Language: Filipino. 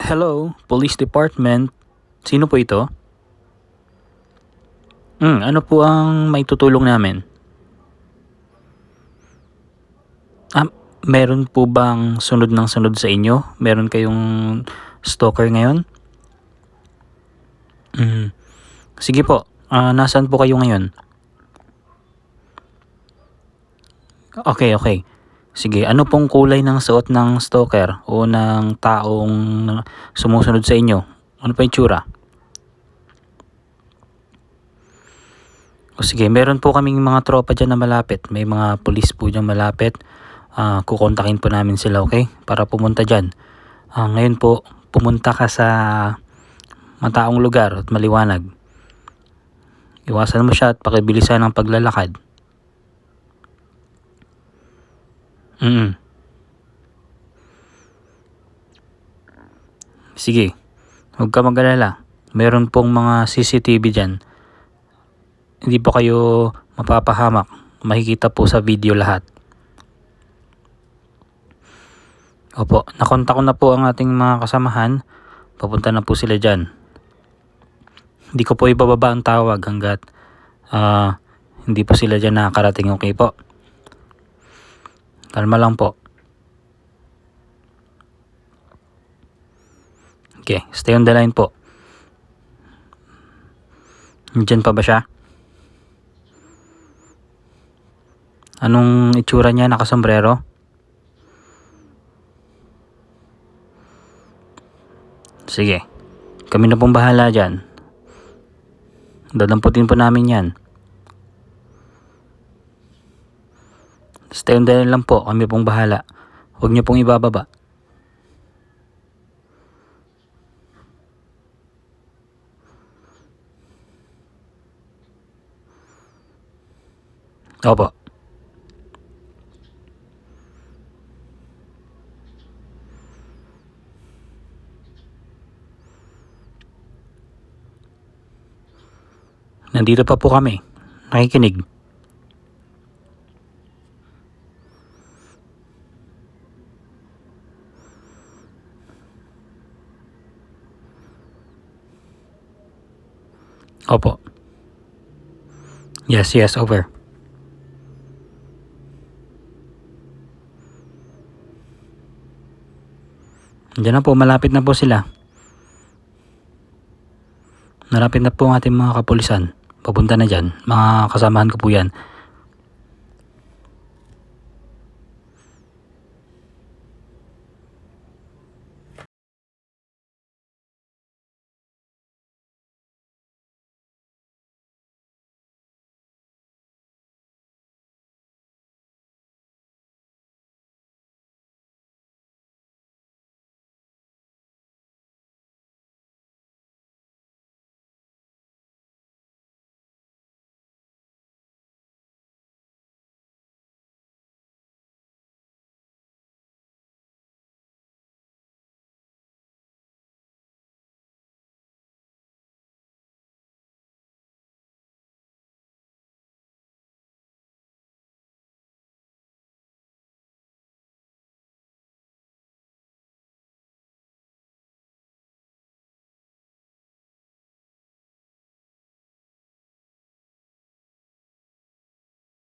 Hello, Police Department. Sino po ito? Ano po ang maitutulong namin? Ah, Meron po bang sunod ng sunod sa inyo? Meron kayong stalker ngayon? Sige po. Nasaan po kayo ngayon? Okay. Sige, ano pong kulay ng suot ng stalker o ng taong sumusunod sa inyo? Ano pa yung tsura? O sige, meron po kaming mga tropa dyan na malapit. May mga pulis po dyan malapit. Kukontakin po namin sila, okay? Para pumunta dyan. Ngayon po, pumunta ka sa mataong lugar at maliwanag. Iwasan mo siya at pakibilisan ang paglalakad. Sige, huwag ka mag-alala. Meron pong mga CCTV dyan. Hindi po kayo mapapahamak. Makikita po sa video lahat. Opo, nakontak ko na po ang ating mga kasamahan. Papunta na po sila dyan. Hindi ko po ibababa ang tawag hanggat hindi po sila dyan nakakarating, okay po? Kalma lang po. Okay, stay on the line po. Diyan pa ba siya? Anong itsura niya? Nakasombrero? Sige, kami na pong bahala dyan. Dadamputin po namin yan. Stay on the line lang po, kami pong bahala. Huwag niyo pong ibababa. Opo. Nandito pa po kami. Nakikinig. Opo. Yes, over. Diyan na po, malapit na po sila. Malapit na po ang ating mga kapulisan. Papunta na dyan. Mga kasamahan ko po yan.